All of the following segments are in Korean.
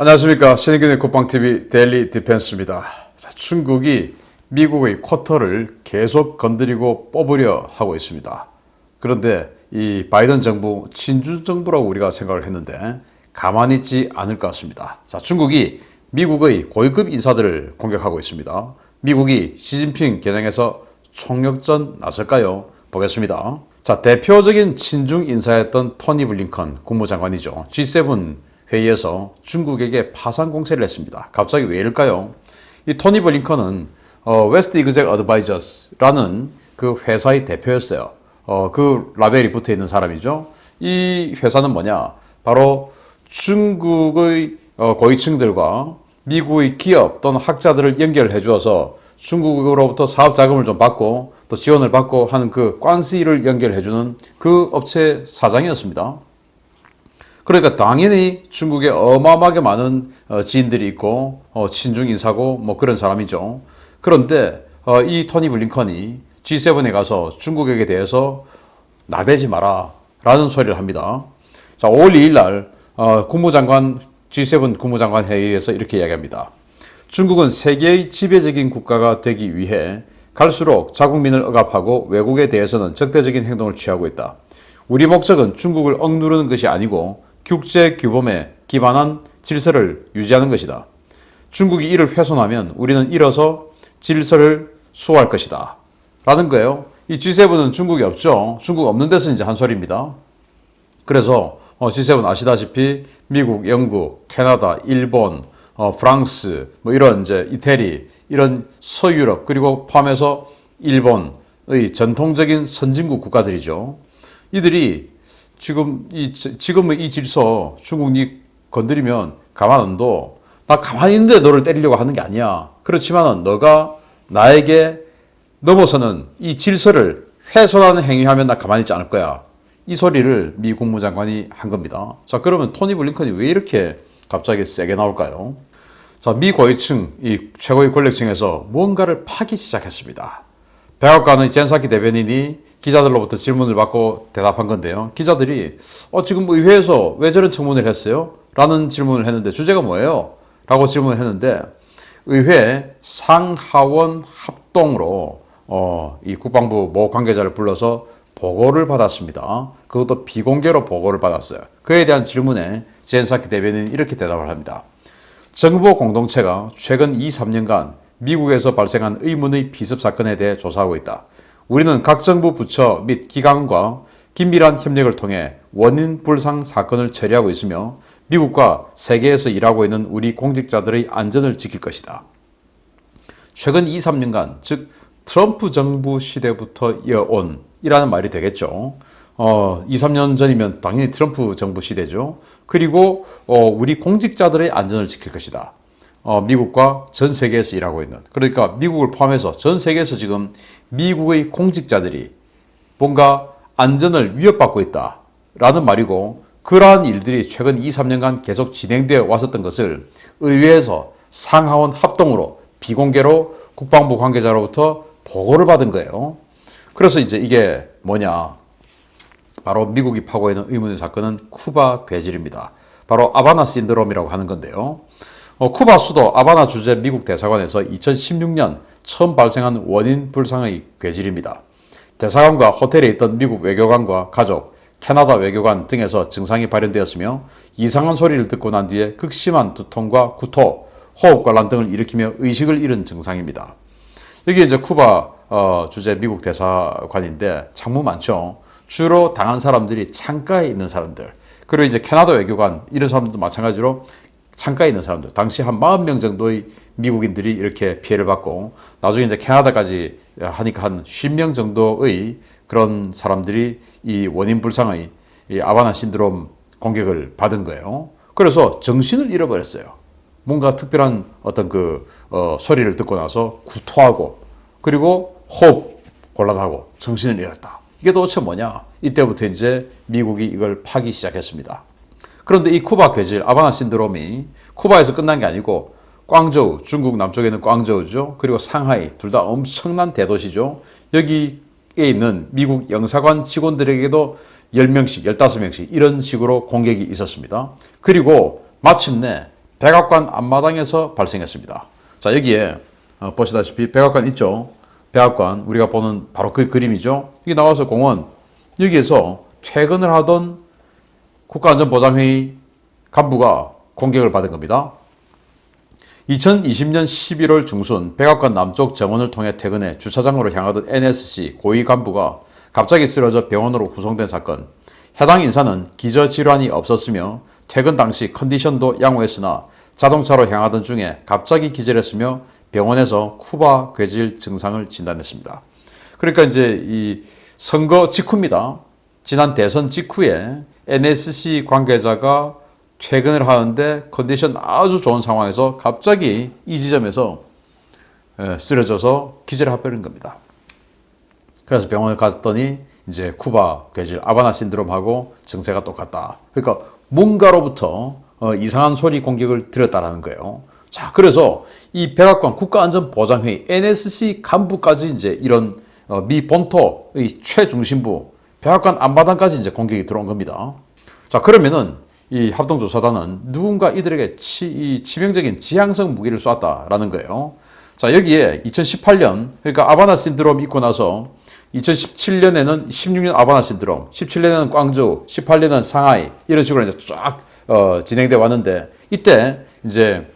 안녕하십니까. 신의균의 국방TV 데일리 디펜스입니다. 자, 중국이 미국의 쿼터를 계속 건드리고 뽑으려 하고 있습니다. 그런데 이 바이든 정부, 친중 정부라고 우리가 생각을 했는데 가만히 있지 않을 것 같습니다. 자, 중국이 미국의 고위급 인사들을 공격하고 있습니다. 미국이 시진핑 겨냥해서 총력전 나설까요? 보겠습니다. 자, 대표적인 친중 인사였던 토니 블링컨 국무장관이죠. G7 회의에서 중국에게 파상 공세를 했습니다. 갑자기 왜 이럴까요? 이 토니 블링컨은 웨스트 이그젝 어드바이저스라는 그 회사의 대표였어요. 그 라벨이 붙어 있는 사람이죠. 이 회사는 뭐냐? 바로 중국의 고위층들과 미국의 기업 또는 학자들을 연결해 주어서 중국으로부터 사업 자금을 좀 받고 또 지원을 받고 하는 그 관시를 연결해 주는 그 업체 사장이었습니다. 그러니까 당연히 중국에 어마어마하게 많은 지인들이 있고 친중 인사고 뭐 그런 사람이죠. 그런데 이 토니 블링컨이 G7에 가서 중국에 대해서 나대지 마라 라는 소리를 합니다. 자, 5월 2일 날 G7 국무장관 회의에서 이렇게 이야기합니다. 중국은 세계의 지배적인 국가가 되기 위해 갈수록 자국민을 억압하고 외국에 대해서는 적대적인 행동을 취하고 있다. 우리 목적은 중국을 억누르는 것이 아니고 국제 규범에 기반한 질서를 유지하는 것이다. 중국이 이를 훼손하면 우리는 일어서 질서를 수호할 것이다. 라는 거예요. 이 G7은 중국이 없죠. 중국 없는 데서 이제 한 소리입니다. 그래서 G7 아시다시피 미국, 영국, 캐나다, 일본, 프랑스, 뭐 이런 이제 이태리, 이런 서유럽 그리고 포함해서 일본의 전통적인 선진국 국가들이죠. 이들이 지금의 이 질서 중국이 건드리면 가만 안 둬. 나 가만히 있는데 너를 때리려고 하는 게 아니야. 그렇지만은 너가 나에게 넘어서는 이 질서를 훼손하는 행위하면 나 가만히 있지 않을 거야. 이 소리를 미 국무장관이 한 겁니다. 자, 그러면 토니 블링컨이 왜 이렇게 갑자기 세게 나올까요? 자, 미 고위층, 이 최고의 권력층에서 무언가를 파기 시작했습니다. 백악관의 젠사키 대변인이 기자들로부터 질문을 받고 대답한 건데요. 기자들이 지금 의회에서 왜 저런 청문을 했어요? 라는 질문을 했는데 주제가 뭐예요? 라고 질문을 했는데 의회 상하원 합동으로 이 국방부 모 관계자를 불러서 보고를 받았습니다. 그것도 비공개로 보고를 받았어요. 그에 대한 질문에 젠사키 대변인이 이렇게 대답을 합니다. 정보 공동체가 최근 2, 3년간 미국에서 발생한 의문의 비습 사건에 대해 조사하고 있다. 우리는 각 정부 부처 및 기관과 긴밀한 협력을 통해 원인 불상 사건을 처리하고 있으며 미국과 세계에서 일하고 있는 우리 공직자들의 안전을 지킬 것이다. 최근 2, 3년간, 즉 트럼프 정부 시대부터 이어온 이라는 말이 되겠죠. 2, 3년 전이면 당연히 트럼프 정부 시대죠. 그리고 우리 공직자들의 안전을 지킬 것이다. 미국과 전 세계에서 일하고 있는, 그러니까 미국을 포함해서 전 세계에서 지금 미국의 공직자들이 뭔가 안전을 위협받고 있다라는 말이고, 그러한 일들이 최근 2, 3년간 계속 진행되어 왔었던 것을 의회에서 상하원 합동으로 비공개로 국방부 관계자로부터 보고를 받은 거예요. 그래서 이제 이게 뭐냐, 바로 미국이 파고 있는 의문의 사건은 쿠바 괴질입니다. 바로 아바나 신드롬이라고 하는 건데요. 쿠바 수도 아바나 주재 미국 대사관에서 2016년 처음 발생한 원인 불상의 괴질입니다. 대사관과 호텔에 있던 미국 외교관과 가족, 캐나다 외교관 등에서 증상이 발현되었으며 이상한 소리를 듣고 난 뒤에 극심한 두통과 구토, 호흡곤란 등을 일으키며 의식을 잃은 증상입니다. 여기 이제 쿠바 주재 미국 대사관인데 참무 많죠. 주로 당한 사람들이 창가에 있는 사람들, 그리고 이제 캐나다 외교관 이런 사람들도 마찬가지로 창가에 있는 사람들, 당시 한 40명 정도의 미국인들이 이렇게 피해를 받고 나중에 이제 캐나다까지 하니까 한 50명 정도의 그런 사람들이 이 원인 불상의 이 아바나 신드롬 공격을 받은 거예요. 그래서 정신을 잃어버렸어요. 뭔가 특별한 어떤 소리를 듣고 나서 구토하고 그리고 호흡 곤란하고 정신을 잃었다. 이게 도대체 뭐냐? 이때부터 이제 미국이 이걸 파기 시작했습니다. 그런데 이 쿠바 괴질, 아바나 신드롬이 쿠바에서 끝난 게 아니고 광저우, 중국 남쪽에 있는 광저우죠. 그리고 상하이, 둘 다 엄청난 대도시죠. 여기에 있는 미국 영사관 직원들에게도 10명씩, 15명씩 이런 식으로 공격이 있었습니다. 그리고 마침내 백악관 앞마당에서 발생했습니다. 자, 여기에 보시다시피 백악관 있죠? 백악관 우리가 보는 바로 그 그림이죠. 여기 나와서 공원 여기에서 퇴근을 하던 국가안전보장회의 간부가 공격을 받은 겁니다. 2020년 11월 중순 백악관 남쪽 정원을 통해 퇴근해 주차장으로 향하던 NSC 고위 간부가 갑자기 쓰러져 병원으로 후송된 사건. 해당 인사는 기저질환이 없었으며 퇴근 당시 컨디션도 양호했으나 자동차로 향하던 중에 갑자기 기절했으며 병원에서 쿠바 괴질 증상을 진단했습니다. 그러니까 이제 이 선거 직후입니다. 지난 대선 직후에 NSC 관계자가 퇴근을 하는데 컨디션 아주 좋은 상황에서 갑자기 이 지점에서 쓰러져서 기절을 해버린 겁니다. 그래서 병원에 갔더니 이제 쿠바 괴질 아바나 신드롬하고 증세가 똑같다. 그러니까 뭔가로부터 이상한 소리 공격을 들었다라는 거예요. 자, 그래서 이 백악관 국가안전보장회의 NSC 간부까지 이제 이런 미 본토의 최중심부 백악관 앞마당까지 이제 공격이 들어온 겁니다. 자, 그러면은 이 합동조사단은 누군가 이들에게 치명적인 지향성 무기를 쐈다라는 거예요. 자, 여기에 2018년 그러니까 아바나 신드롬 있고 나서 2017년에는 16년 아바나 신드롬, 17년에는 광주, 18년은 상하이 이런 식으로 이제 쫙 진행돼 왔는데 이때 이제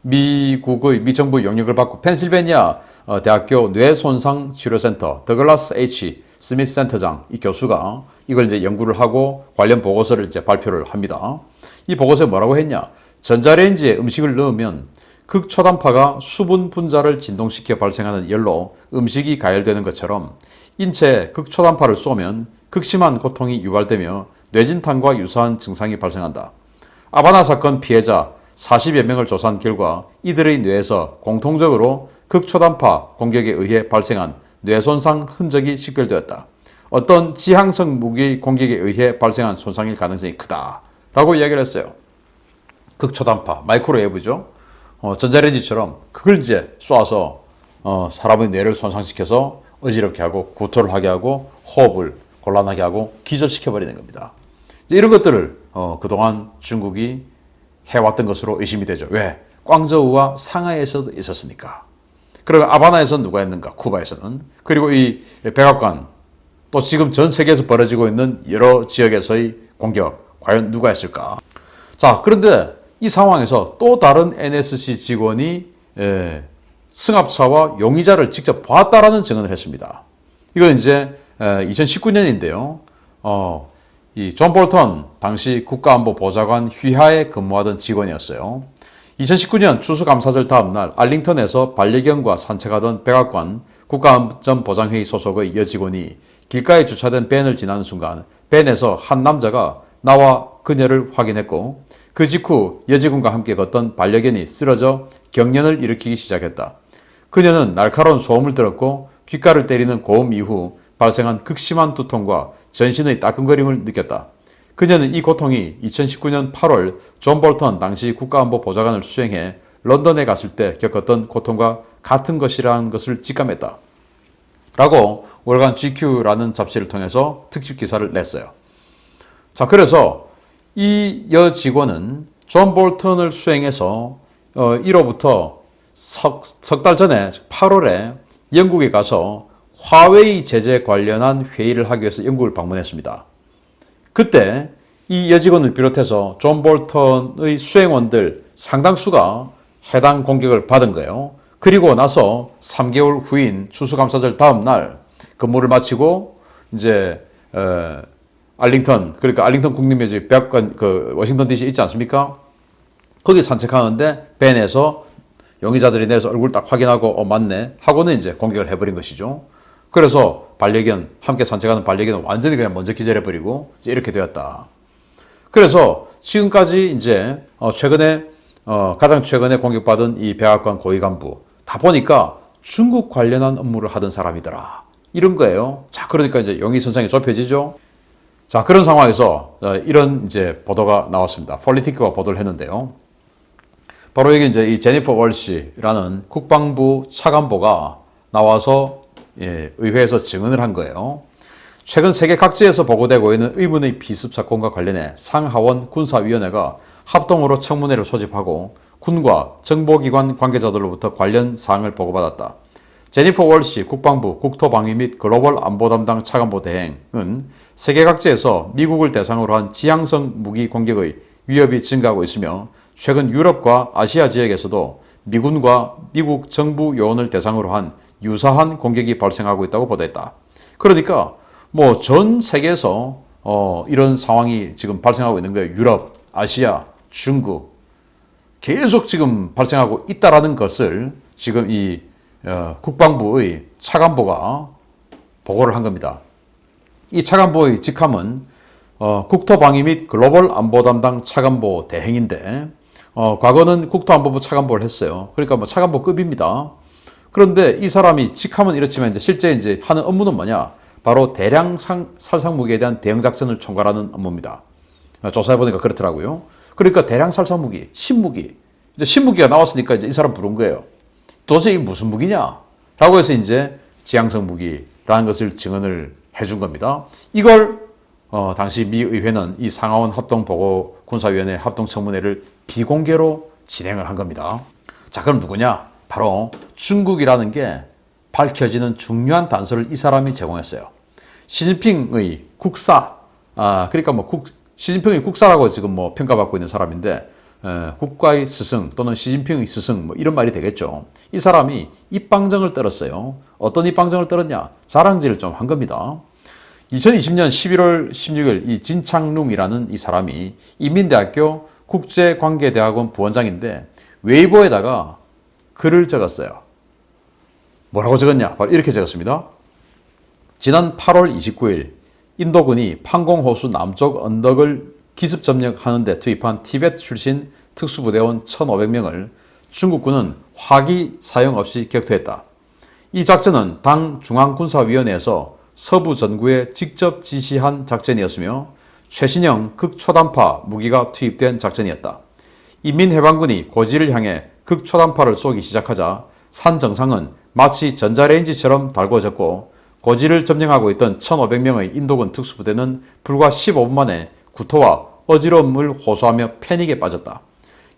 미국의 미정부 용역을 받고 펜실베니아 대학교 뇌손상치료센터 더글라스 H 스미스 센터장 이 교수가 이걸 이제 연구를 하고 관련 보고서를 이제 발표를 합니다. 이 보고서에 뭐라고 했냐? 전자레인지에 음식을 넣으면 극초단파가 수분 분자를 진동시켜 발생하는 열로 음식이 가열되는 것처럼 인체에 극초단파를 쏘면 극심한 고통이 유발되며 뇌진탕과 유사한 증상이 발생한다. 아바나 사건 피해자 40여 명을 조사한 결과 이들의 뇌에서 공통적으로 극초단파 공격에 의해 발생한 뇌손상 흔적이 식별되었다. 어떤 지향성 무기 공격에 의해 발생한 손상일 가능성이 크다라고 이야기를 했어요. 극초단파, 마이크로웨이브죠. 전자레인지처럼 그걸 이제 쏴서 사람의 뇌를 손상시켜서 어지럽게 하고 구토를 하게 하고 호흡을 곤란하게 하고 기절시켜버리는 겁니다. 이런 것들을 그동안 중국이 해왔던 것으로 의심이 되죠. 왜? 광저우와 상하이에서도 있었으니까. 그러면 아바나에서는 누가 했는가? 쿠바에서는. 그리고 이 백악관 또 지금 전 세계에서 벌어지고 있는 여러 지역에서의 공격 과연 누가 했을까? 자, 그런데 이 상황에서 또 다른 NSC 직원이 승합차와 용의자를 직접 보았다라는 증언을 했습니다. 이건 이제 2019년인데요. 이 존 볼턴 당시 국가안보보좌관 휘하에 근무하던 직원이었어요. 2019년 추수감사절 다음 날 알링턴에서 반려견과 산책하던 백악관 국가안전보장회의 소속의 여직원이 길가에 주차된 밴을 지나는 순간 밴에서 한 남자가 나와 그녀를 확인했고 그 직후 여직원과 함께 걷던 반려견이 쓰러져 경련을 일으키기 시작했다. 그녀는 날카로운 소음을 들었고 귓가를 때리는 고음 이후 발생한 극심한 두통과 전신의 따끔거림을 느꼈다. 그녀는 이 고통이 2019년 8월 존 볼턴 당시 국가안보보좌관을 수행해 런던에 갔을 때 겪었던 고통과 같은 것이라는 것을 직감했다. 라고 월간 GQ라는 잡지를 통해서 특집 기사를 냈어요. 자, 그래서 이 여직원은 존 볼턴을 수행해서 1호부터 석 달 전에 8월에 영국에 가서 화웨이 제재 관련한 회의를 하기 위해서 영국을 방문했습니다. 그때 이 여직원을 비롯해서 존 볼턴의 수행원들 상당수가 해당 공격을 받은 거예요. 그리고 나서 3개월 후인 추수감사절 다음 날 근무를 마치고 이제 알링턴 그러니까 알링턴 국립묘지 백악관 워싱턴 DC 있지 않습니까? 거기 산책하는데 밴에서 용의자들이 내려서 얼굴 딱 확인하고 맞네 하고는 이제 공격을 해버린 것이죠. 그래서 반려견 함께 산책하는 반려견은 완전히 그냥 먼저 기절해버리고 이제 이렇게 되었다. 그래서 지금까지 이제 가장 최근에 공격받은 이 백악관 고위 간부 다 보니까 중국 관련한 업무를 하던 사람이더라. 이런 거예요. 자, 그러니까 이제 용의 선상이 좁혀지죠. 자, 그런 상황에서 이런 이제 보도가 나왔습니다. 폴리티크가 보도를 했는데요. 바로 여기 이제 이 제니퍼 월시라는 국방부 차관보가 나와서 의회에서 증언을 한 거예요. 최근 세계 각지에서 보고되고 있는 의문의 비습 사건과 관련해 상하원 군사위원회가 합동으로 청문회를 소집하고 군과 정보기관 관계자들로부터 관련 사항을 보고받았다. 제니퍼 월시 국방부 국토방위 및 글로벌 안보 담당 차관보 대행은 세계 각지에서 미국을 대상으로 한 지향성 무기 공격의 위협이 증가하고 있으며 최근 유럽과 아시아 지역에서도 미군과 미국 정부 요원을 대상으로 한 유사한 공격이 발생하고 있다고 보도했다. 그러니까 뭐 전 세계에서 이런 상황이 지금 발생하고 있는 거예요. 유럽, 아시아, 중국 계속 지금 발생하고 있다라는 것을 지금 이 국방부의 차관보가 보고를 한 겁니다. 이 차관보의 직함은 국토방위 및 글로벌 안보 담당 차관보 대행인데 과거는 국토안보부 차관보를 했어요. 그러니까 뭐 차관보급입니다. 그런데 이 사람이 직함은 이렇지만 이제 실제 이제 하는 업무는 뭐냐? 바로 대량 살상 무기에 대한 대응 작전을 총괄하는 업무입니다. 조사해 보니까 그렇더라고요. 그러니까 대량 살상 무기, 신무기. 이제 신무기가 나왔으니까 이제 이 사람 부른 거예요. 도대체 이게 무슨 무기냐? 라고 해서 이제 지향성 무기라는 것을 증언을 해준 겁니다. 이걸 당시 미 의회는 이 상하원 합동보고 군사위원회 합동청문회를 비공개로 진행을 한 겁니다. 자, 그럼 누구냐? 바로 중국이라는 게 밝혀지는 중요한 단서를 이 사람이 제공했어요. 시진핑의 국사, 그러니까 뭐 시진핑의 국사라고 지금 뭐 평가받고 있는 사람인데 국가의 스승 또는 시진핑의 스승 뭐 이런 말이 되겠죠. 이 사람이 입방정을 떨었어요. 어떤 입방정을 떨었냐? 자랑질을 좀 한 겁니다. 2020년 11월 16일 이 진창룽이라는 이 사람이 인민대학교 국제관계대학원 부원장인데 웨이보에다가 글을 적었어요. 뭐라고 적었냐? 바로 이렇게 적었습니다. 지난 8월 29일 인도군이 판공호수 남쪽 언덕을 기습 점령하는 데 투입한 티베트 출신 특수부대원 1,500명을 중국군은 화기 사용 없이 격퇴했다. 이 작전은 당 중앙군사위원회에서 서부 전구에 직접 지시한 작전이었으며 최신형 극초단파 무기가 투입된 작전이었다. 인민해방군이 고지를 향해 극초단파를 쏘기 시작하자 산 정상은 마치 전자레인지처럼 달궈졌고 고지를 점령하고 있던 1,500명의 인도군 특수부대는 불과 15분 만에 구토와 어지러움을 호소하며 패닉에 빠졌다.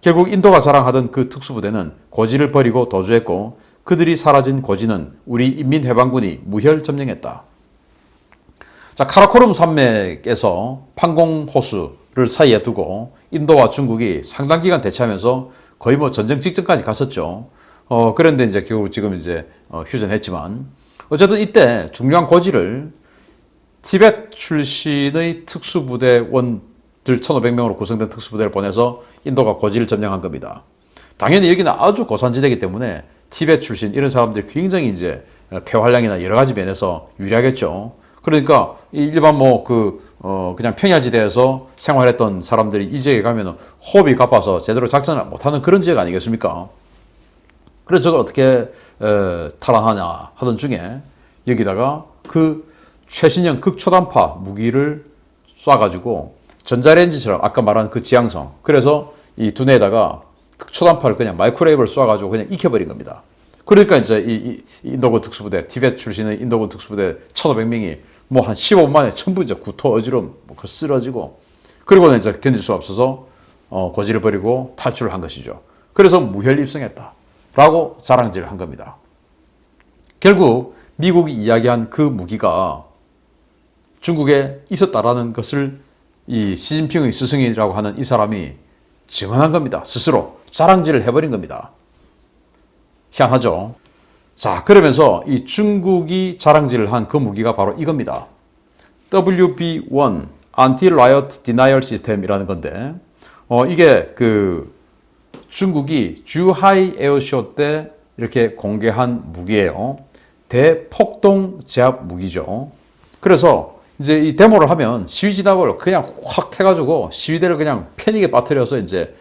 결국 인도가 자랑하던 그 특수부대는 고지를 버리고 도주했고 그들이 사라진 고지는 우리 인민해방군이 무혈 점령했다. 자, 카라코름 산맥에서 판공호수를 사이에 두고 인도와 중국이 상당 기간 대치하면서 거의 뭐 전쟁 직전까지 갔었죠. 그런데 이제 결국 지금 이제 휴전했지만 어쨌든 이때 중요한 고지를 티베트 출신의 특수부대원들 1,500명으로 구성된 특수부대를 보내서 인도가 고지를 점령한 겁니다. 당연히 여기는 아주 고산지대이기 때문에 티베트 출신 이런 사람들이 굉장히 이제 폐활량이나 여러 가지 면에서 유리하겠죠. 그러니까 일반 그냥 평야지대에서 생활했던 사람들이 이 지역에 가면 호흡이 가빠서 제대로 작전을 못하는 그런 지역 아니겠습니까? 그래서 저걸 어떻게 탈환하냐 하던 중에 여기다가 그 최신형 극초단파 무기를 쏴가지고 전자레인지처럼 아까 말한 그 지향성, 그래서 이 두뇌에다가 극초단파를 그냥 마이크로웨이브를 쏴가지고 그냥 익혀버린 겁니다. 그러니까 이제 이 인도군 특수부대, 티베트 출신의 인도군 특수부대 1,500명이 뭐 한 15분 만에 전부 이제 구토, 어지러움, 쓰러지고, 그리고는 이제 견딜 수 없어서 고지를 버리고 탈출을 한 것이죠. 그래서 무혈 입성했다 라고 자랑질을 한 겁니다. 결국 미국이 이야기한 그 무기가 중국에 있었다라는 것을 이 시진핑의 스승이라고 하는 이 사람이 증언한 겁니다. 스스로 자랑질을 해버린 겁니다. 희한하죠. 자, 그러면서 이 중국이 자랑질을 한 그 무기가 바로 이겁니다. WB-1 Anti-Riot Denial System이라는 건데, 이게 그 중국이 주하이 에어쇼 때 이렇게 공개한 무기예요. 대폭동 제압 무기죠. 그래서 이제 이 데모를 하면 시위 진압을 그냥 확 해가지고 시위대를 그냥 패닉에 빠뜨려서 이제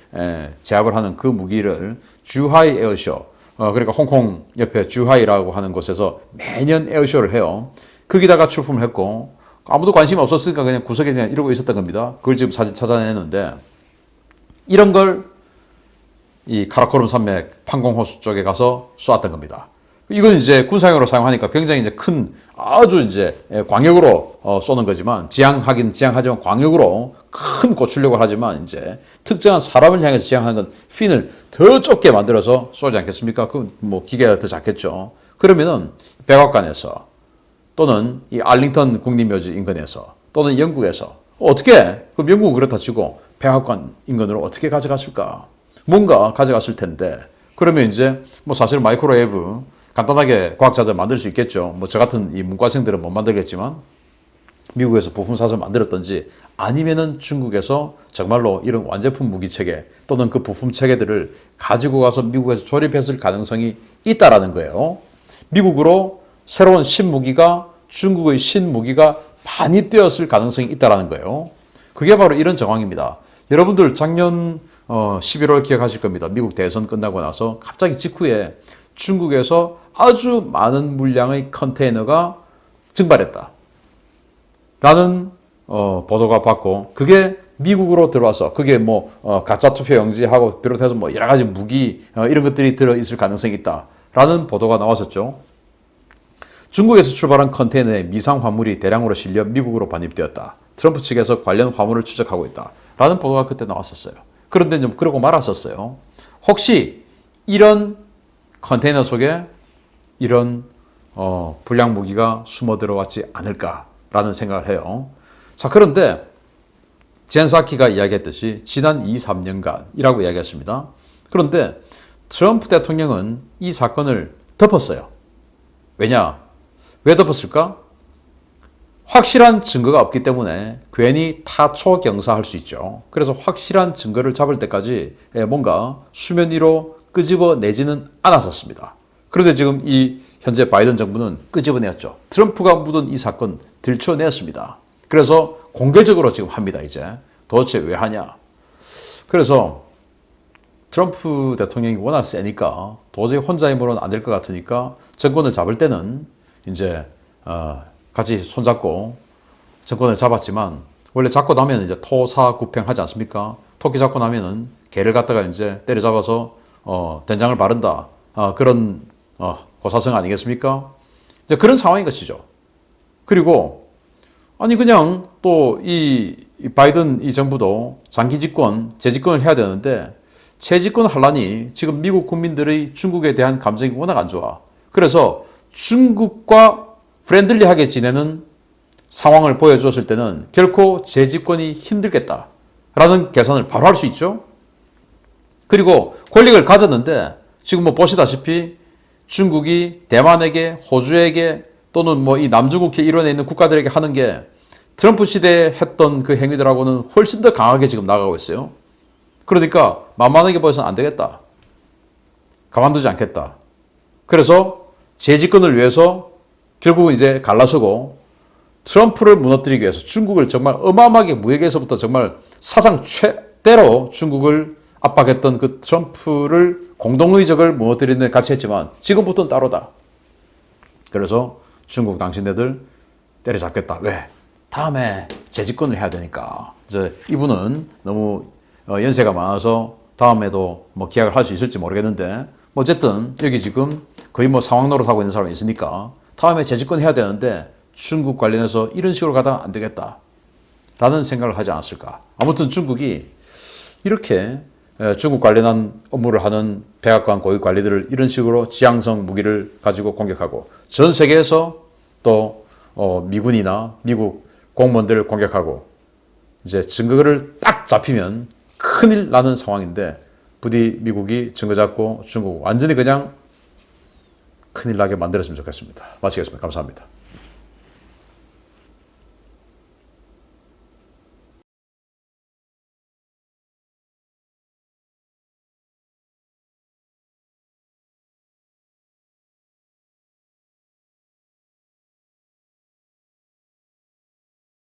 제압을 하는 그 무기를 주하이 에어쇼, 그러니까 홍콩 옆에 주하이라고 하는 곳에서 매년 에어쇼를 해요. 거기다가 출품을 했고 아무도 관심이 없었으니까 그냥 구석에 그냥 이러고 있었던 겁니다. 그걸 지금 사진 찾아내는데 이런 걸 이 카라코름 산맥 판공호수 쪽에 가서 쏘았던 겁니다. 이건 이제 군사용으로 사용하니까 굉장히 이제 큰 아주 이제 광역으로 쏘는 거지만 지향하긴 지향하지만 광역으로 큰 고출력을 하지만 이제 특정한 사람을 향해서 지향하는 건 핀을 더 좁게 만들어서 쏘지 않겠습니까? 그 뭐 기계가 더 작겠죠. 그러면은 백악관에서 또는 이 알링턴 국립묘지 인근에서 또는 영국에서 어떻게 그럼 영국은 그렇다 치고 백악관 인근으로 어떻게 가져갔을까? 뭔가 가져갔을 텐데 그러면 이제 뭐 사실 마이크로웨이브 간단하게 과학자들 만들 수 있겠죠. 뭐 저 같은 이 문과생들은 못 만들겠지만 미국에서 부품 사서 만들었던지 아니면은 중국에서 정말로 이런 완제품 무기 체계 또는 그 부품 체계들을 가지고 가서 미국에서 조립했을 가능성이 있다라는 거예요. 미국으로 새로운 신무기가 중국의 신무기가 반입되었을 가능성이 있다라는 거예요. 그게 바로 이런 정황입니다. 여러분들 작년 11월 기억하실 겁니다. 미국 대선 끝나고 나서 갑자기 직후에 중국에서 아주 많은 물량의 컨테이너가 증발했다. 라는 보도가 받고 그게 미국으로 들어와서 그게 뭐 가짜 투표 용지하고 비롯해서 뭐 여러 가지 무기 이런 것들이 들어있을 가능성이 있다. 라는 보도가 나왔었죠. 중국에서 출발한 컨테이너에 미상 화물이 대량으로 실려 미국으로 반입되었다. 트럼프 측에서 관련 화물을 추적하고 있다. 라는 보도가 그때 나왔었어요. 그런데 좀 그러고 말았었어요. 혹시 이런 컨테이너 속에 이런 불량 무기가 숨어 들어왔지 않을까라는 생각을 해요. 자, 그런데 젠사키가 이야기했듯이 지난 2, 3년간이라고 이야기했습니다. 그런데 트럼프 대통령은 이 사건을 덮었어요. 왜냐? 왜 덮었을까? 확실한 증거가 없기 때문에 괜히 타초경사할 수 있죠. 그래서 확실한 증거를 잡을 때까지 뭔가 수면 위로 끄집어내지는 않았었습니다. 그런데 지금 이 현재 바이든 정부는 끄집어내었죠. 트럼프가 묻은 이 사건 들춰냈습니다. 그래서 공개적으로 지금 합니다. 이제 도대체 왜 하냐? 그래서 트럼프 대통령이 워낙 세니까 도저히 혼자 힘으로는 안 될 것 같으니까 정권을 잡을 때는 이제 같이 손잡고 정권을 잡았지만 원래 잡고 나면 이제 토사구팽하지 않습니까? 토끼 잡고 나면은 개를 갖다가 이제 때려잡아서 된장을 바른다. 그런 고사성 아니겠습니까? 이제 그런 상황인 것이죠. 그리고 아니 그냥 또 이 바이든 이 정부도 장기 집권, 재집권을 해야 되는데 재집권 하려니 지금 미국 국민들의 중국에 대한 감정이 워낙 안 좋아. 그래서 중국과 프렌들리하게 지내는 상황을 보여줬을 때는 결코 재집권이 힘들겠다라는 계산을 바로 할 수 있죠. 그리고 권력을 가졌는데 지금 뭐 보시다시피 중국이 대만에게, 호주에게 또는 뭐 이 남중국해 일원에 있는 국가들에게 하는 게 트럼프 시대에 했던 그 행위들하고는 훨씬 더 강하게 지금 나가고 있어요. 그러니까 만만하게 보여서는 안 되겠다. 가만두지 않겠다. 그래서 재집권을 위해서 결국은 이제 갈라서고 트럼프를 무너뜨리기 위해서 중국을 정말 어마어마하게 무역에서부터 정말 사상 최대로 중국을 압박했던 그 트럼프를 공동의적을 무너뜨리는 데 같이 했지만 지금부터는 따로다. 그래서 중국 당신네들 때려잡겠다. 왜? 다음에 재집권을 해야 되니까. 이제 이분은 너무 연세가 많아서 다음에도 뭐 기약을 할 수 있을지 모르겠는데 뭐 어쨌든 여기 지금 거의 뭐 상황 노릇하고 있는 사람이 있으니까 다음에 재집권 해야 되는데 중국 관련해서 이런 식으로 가다가 안 되겠다 라는 생각을 하지 않았을까. 아무튼 중국이 이렇게 중국 관련한 업무를 하는 백악관 고위 관리들을 이런 식으로 지향성 무기를 가지고 공격하고 전 세계에서 또 미군이나 미국 공무원들을 공격하고 이제 증거를 딱 잡히면 큰일 나는 상황인데 부디 미국이 증거 잡고 중국 완전히 그냥 큰일 나게 만들었으면 좋겠습니다. 마치겠습니다. 감사합니다.